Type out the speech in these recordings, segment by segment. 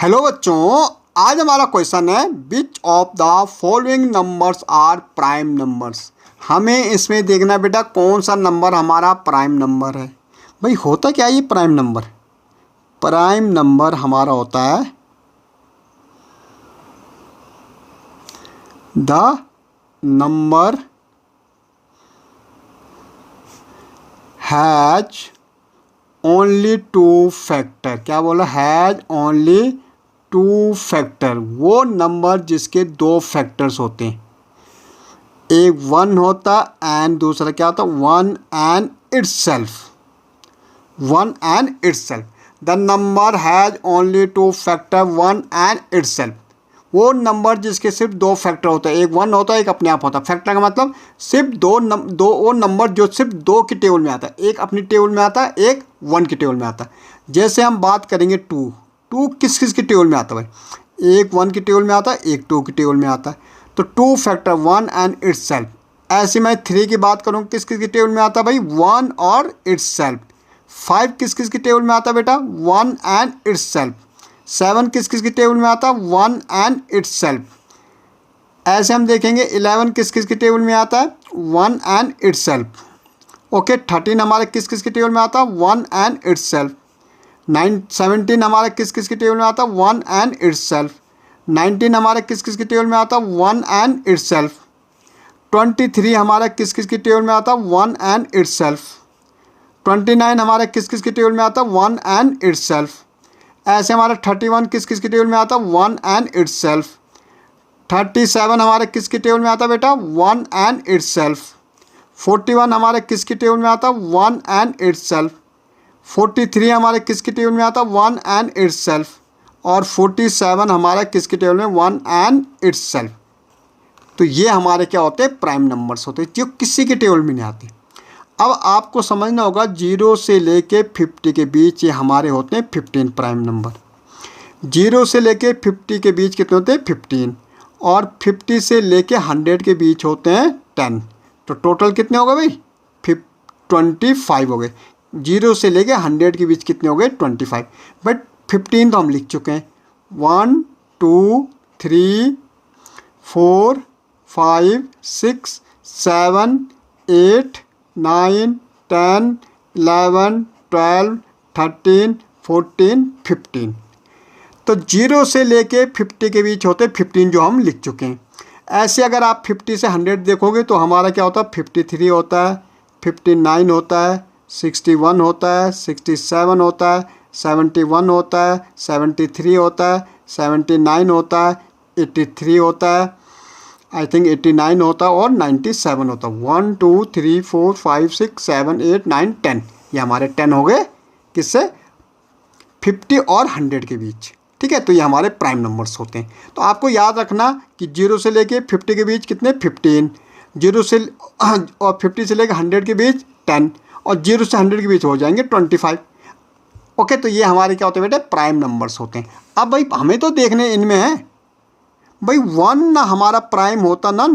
Hello बच्चों, आज हमारा क्वेश्चन है which of the following numbers are prime numbers. हमें इसमें देखना बेटा कौन सा नंबर हमारा प्राइम नंबर है। भाई होता क्या ये प्राइम नंबर? प्राइम नंबर हमारा होता है the number has only two factor. क्या बोला? Has only two factor. वो नंबर जिसके दो फैक्टर्स होते हैं, एक वन होता एंड दूसरा क्या होता? One and itself. One and itself. The number has only two factor one and itself. वो नंबर जिसके सिर्फ दो फैक्टर होता है, एक वन होता है एक अपने आप होता है। फैक्टर का मतलब सिर्फ दो वो नंबर जो सिर्फ दो की टेबल में आता है, एक अपनी टेबल में आता है एक वन की टेबल में आता है। जैसे हम बात करेंगे टू किस किस की टेबल में आता है? भाई एक वन की टेबल में आता है एक टू की टेबल में आता है। तो two factor one and itself. ऐसे मैं थ्री की बात करूँ किस किस की टेबल में आता है? भाई वन और इटसेल्फ। फाइव किस किस की टेबल में आता है बेटा? One and itself. सेवन किस किस की टेबल में आता है? One and itself. ऐसे हम देखेंगे 11 किस किस की टेबल में आता है? One and itself. ओके, 13 हमारे किस किस की टेबल में आता है? One and itself. 17 हमारे किस किस की टेबल में आता है? One and itself. 19 हमारे किस किस की टेबल में आता है? One and itself. 23 हमारे किस किस की टेबल में आता है? One and itself. 29 हमारे किस किस की टेबल में आता है? One and itself. ऐसे हमारा 31 किस किस की टेबल में आता है? One and itself. 37 हमारे किस की टेबल में आता है बेटा? One and itself. 41 हमारे किस की टेबल में आता है? One and itself. 43 हमारे किस की टेबल में आता है? One and itself. और 47 हमारा किस की टेबल में? One and itself. तो ये हमारे क्या होते हैं? प्राइम नंबर्स होते हैं जो किसी के टेबल में नहीं आते। अब आपको समझना होगा 0 से लेके 50 के बीच ये हमारे होते हैं 15 प्राइम नंबर। 0 से लेके 50 के बीच कितने होते हैं? 15। और 50 से लेके 100 के बीच होते हैं 10। तो टोटल कितने हो गए भाई? 25 हो गए। 0 से लेके 100 के बीच कितने हो गए? 25। बट 15 तो हम लिख चुके हैं। 1 2 3 4 5 6 7 8 9 10 11 12 13 14 15। तो 0 से लेके 50 के बीच होते 15 जो हम लिख चुके हैं। ऐसे अगर आप 50 से 100 देखोगे तो हमारा क्या होता है? 53 होता है, 59 होता है, 61 होता है, 67 होता है, 71 होता है, 73 होता है, 79 होता है, 83 होता है, आई थिंक 89 होता है और 97 होता है। 1 2 3 4 5 6 7 8 9 10। ये हमारे 10 हो गए किससे? 50 और 100 के बीच। ठीक है, तो ये हमारे प्राइम नंबर्स होते हैं। तो आपको याद रखना कि 0 से लेके 50 के बीच कितने? 15। 0 से और 50 से लेके 100 के बीच 10 और 0 से 100 के बीच हो जाएंगे 25। ओके, तो ये हमारे क्या होते हैं बेटा? प्राइम नंबर्स होते हैं। अब भाई हमें तो देखने इनमें है भाई 1 ना हमारा प्राइम होता ना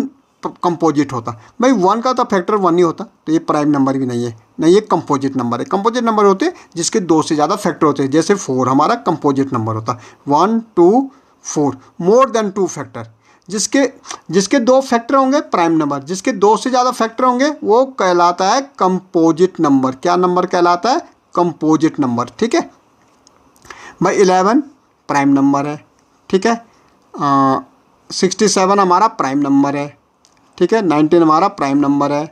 कंपोजिट होता। भाई 1 का तो फैक्टर 1 ही होता, तो ये प्राइम नंबर भी नहीं है, नहीं ये कंपोजिट नंबर है। कंपोजिट नंबर होते हैं जिसके 2 से ज़्यादा फैक्टर होते हैं। जैसे 4 हमारा कंपोजिट नंबर होता, 1 2 4, मोर देन 2 फैक्टर। जिसके 2 फैक्टर होंगे प्राइम नंबर, जिसके 2 से ज़्यादा फैक्टर होंगे वो कहलाता है कंपोजिट नंबर। क्या नंबर कहलाता है? Composite number. ठीक है भाई, 11 प्राइम नंबर है। ठीक है, 67 हमारा प्राइम नंबर है। ठीक है, 19 हमारा प्राइम नंबर है।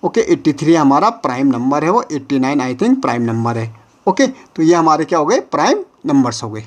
ओके, 83 हमारा प्राइम नंबर है, वो 89 आई थिंक प्राइम नंबर है। ओके, तो ये हमारे क्या हो गए? प्राइम नंबर्स हो गए।